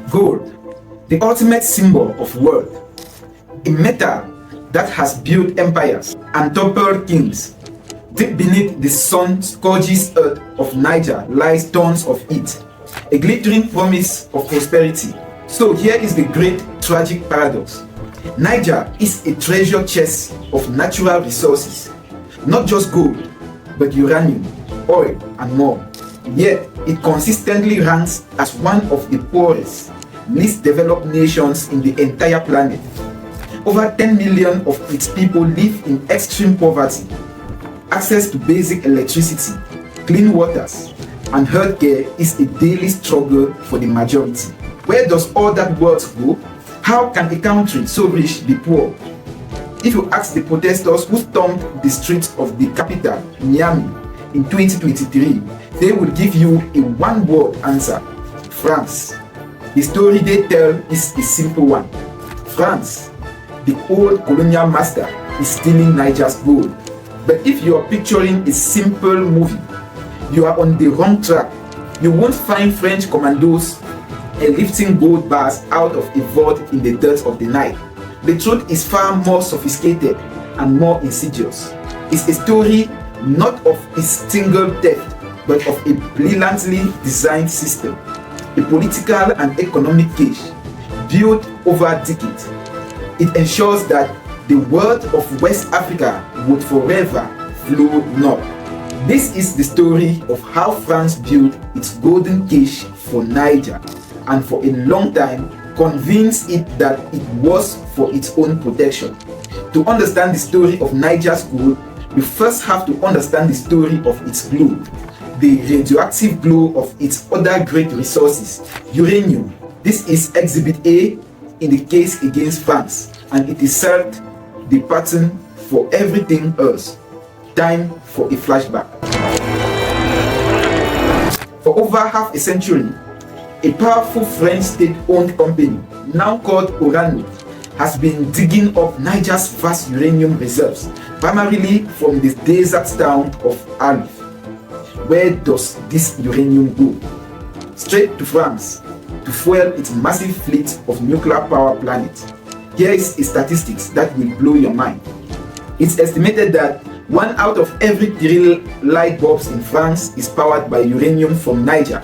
Gold, the ultimate symbol of wealth, a metal that has built empires and toppled kings. Deep beneath the sun-scourged earth of Niger lies tons of it, a glittering promise of prosperity. So here is the great tragic paradox. Niger is a treasure chest of natural resources, not just gold, but uranium, oil, and more. Yet, it consistently ranks as one of the poorest, least developed nations in the entire planet. Over 10 million of its people live in extreme poverty. Access to basic electricity, clean waters, and healthcare is a daily struggle for the majority. Where does all that wealth go? How can a country so rich be poor? If you ask the protesters who stormed the streets of the capital, Niamey, in 2023, they will give you a one-word answer: France. The story they tell is a simple one. France, the old colonial master, is stealing Niger's gold. But if you are picturing a simple movie, you are on the wrong track. You won't find French commandos lifting gold bars out of a vault in the dirt of the night. The truth is far more sophisticated and more insidious. It's a story not of a single theft, but of a brilliantly designed system, a political and economic cage built over decades. It ensures that the wealth of West Africa would forever flow north. This is the story of how France built its golden cage for Niger, and for a long time convinced it that it was for its own protection. To understand the story of Niger's gold, you first have to understand the story of its glow, the radioactive glow of its other great resources, uranium. This is Exhibit A in the case against France, and it is served the pattern for everything else. Time for a flashback. For over half a century, a powerful French state-owned company, now called Orano, has been digging up Niger's vast uranium reserves, primarily from the desert town of Alif. Where does this uranium go? Straight to France, to fuel its massive fleet of nuclear power plants. Here is a statistics that will blow your mind. It's estimated that 1 out of every 3 light bulbs in France is powered by uranium from Niger.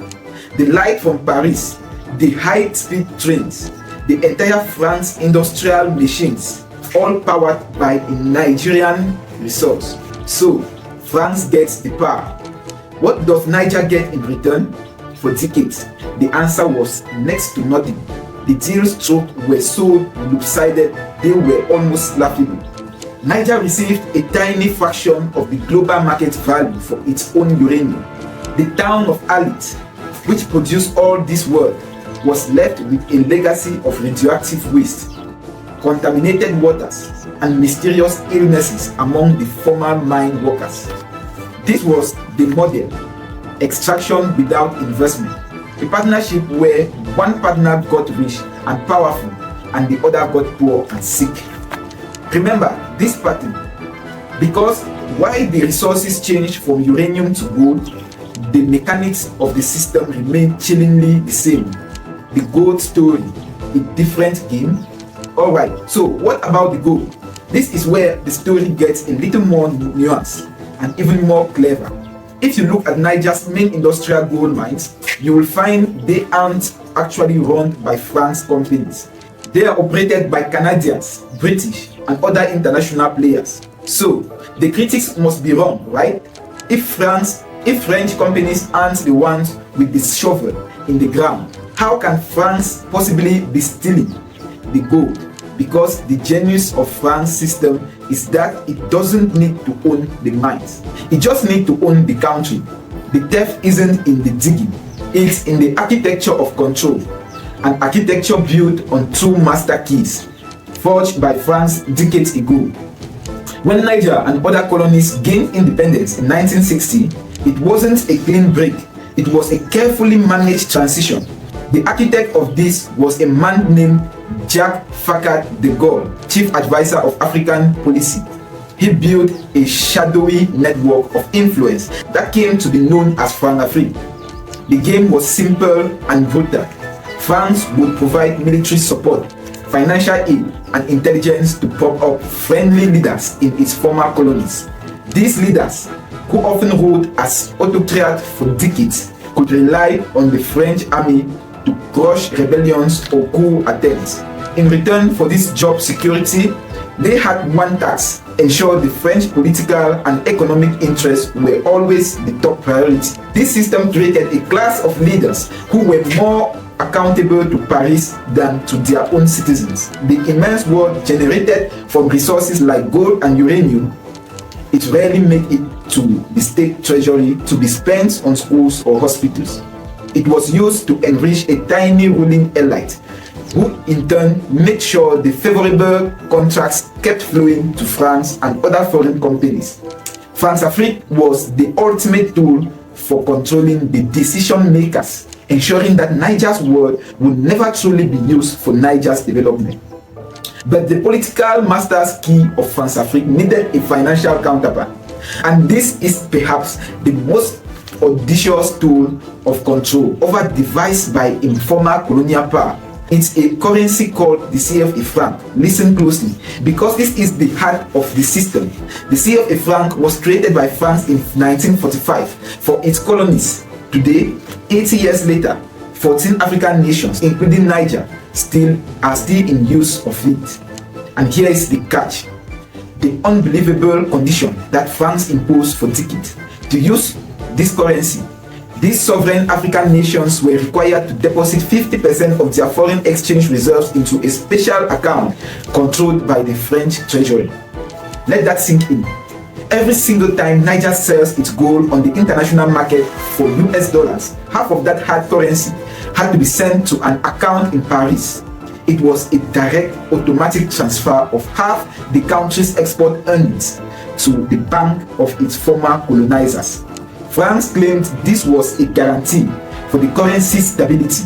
The light from Paris, the high-speed trains, the entire France industrial machines, all powered by a Nigerian resource. So, France gets the power. What does Niger get in return? For decades, the answer was next to nothing. The deals struck were so lopsided they were almost laughable. Niger received a tiny fraction of the global market value for its own uranium. The town of Alit, which produced all this wealth, was left with a legacy of radioactive waste, contaminated waters, and mysterious illnesses among the former mine workers. This was the model: extraction without investment, a partnership where one partner got rich and powerful and the other got poor and sick. Remember this pattern, because while the resources change from uranium to gold, the mechanics of the system remain chillingly the same. The gold story, a different game. Alright, so what about the gold? This is where the story gets a little more nuanced and even more clever. If you look at Niger's main industrial gold mines, you will find they aren't actually run by France companies. They are operated by Canadians, British, and other international players. So, the critics must be wrong, right? If French companies aren't the ones with the shovel in the ground, how can France possibly be stealing the gold? Because the genius of France's system is that it doesn't need to own the mines. It just needs to own the country. The theft isn't in the digging, it's in the architecture of control. An architecture built on 2 master keys, forged by France decades ago. When Niger and other colonies gained independence in 1960, it wasn't a clean break, it was a carefully managed transition. The architect of this was a man named Jacques Faccard de Gaulle, chief advisor of African policy. He built a shadowy network of influence that came to be known as Franc-Afrique. The game was simple and brutal. France would provide military support, financial aid, and intelligence to prop up friendly leaders in its former colonies. These leaders, who often ruled as autocrats for decades, could rely on the French army to crush rebellions or coup attempts. In return for this job security, they had one task: ensure the French political and economic interests were always the top priority. This system created a class of leaders who were more accountable to Paris than to their own citizens. The immense wealth generated from resources like gold and uranium, it rarely made it to the state treasury to be spent on schools or hospitals. It was used to enrich a tiny ruling elite, who in turn made sure the favorable contracts kept flowing to France and other foreign companies. France-Afrique was the ultimate tool for controlling the decision makers, ensuring that Niger's word would never truly be used for Niger's development. But the political master's key of France-Afrique needed a financial counterpart, and this is perhaps the most audacious tool of control ever devised by a former colonial power. It's a currency called the CFA franc. Listen closely, because this is the heart of the system. The CFA franc was created by France in 1945 for its colonies. Today, 80 years later, 14 African nations, including Niger, are still in use of it. And here is the catch: the unbelievable condition that France imposed for decades. To use this currency, these sovereign African nations were required to deposit 50% of their foreign exchange reserves into a special account controlled by the French treasury. Let that sink in. Every single time Niger sells its gold on the international market for US dollars, half of that hard currency had to be sent to an account in Paris. It was a direct automatic transfer of half the country's export earnings to the bank of its former colonizers. France claimed this was a guarantee for the currency's stability,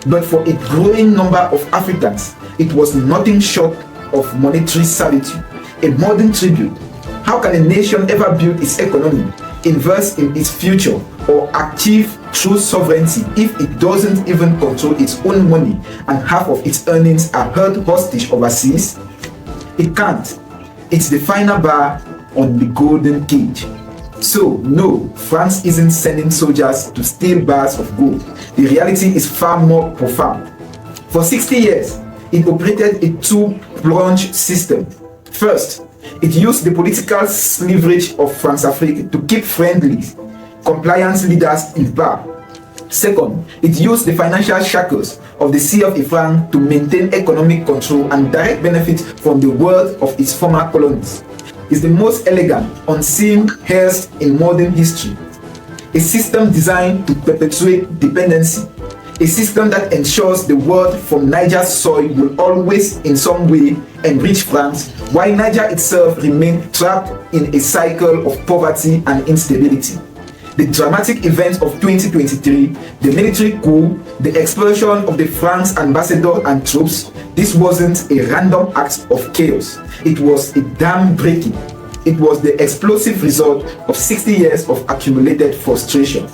but for a growing number of Africans, it was nothing short of monetary servitude, a modern tribute. How can a nation ever build its economy, invest in its future, or achieve true sovereignty if it doesn't even control its own money and half of its earnings are held hostage overseas? It can't. It's the final bar on the golden cage. So, no, France isn't sending soldiers to steal bars of gold. The reality is far more profound. For 60 years, it operated a two-pronged system. First, it used the political leverage of France-Afrique to keep friendly, compliant leaders in power. Second, it used the financial shackles of the CFA franc to maintain economic control and direct benefit from the wealth of its former colonies. Is the most elegant, unseen heist in modern history. A system designed to perpetuate dependency. A system that ensures the wealth from Niger's soil will always in some way enrich France, while Niger itself remained trapped in a cycle of poverty and instability. The dramatic events of 2023, the military coup, the expulsion of the France ambassador and troops, this wasn't a random act of chaos. It was a dam breaking. It was the explosive result of 60 years of accumulated frustration.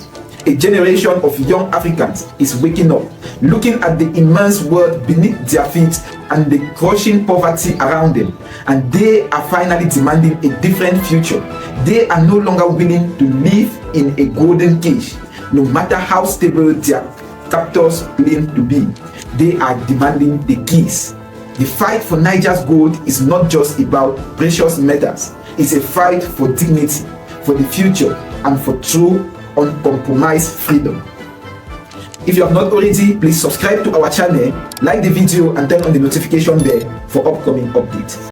A generation of young Africans is waking up, looking at the immense world beneath their feet and the crushing poverty around them, and they are finally demanding a different future. They are no longer willing to live in a golden cage, no matter how stable their captors claim to be. They are demanding the keys. The fight for Niger's gold is not just about precious metals. It's a fight for dignity, for the future, and for true, uncompromised freedom. If you have not already, please subscribe to our channel, like the video, and turn on the notification bell for upcoming updates.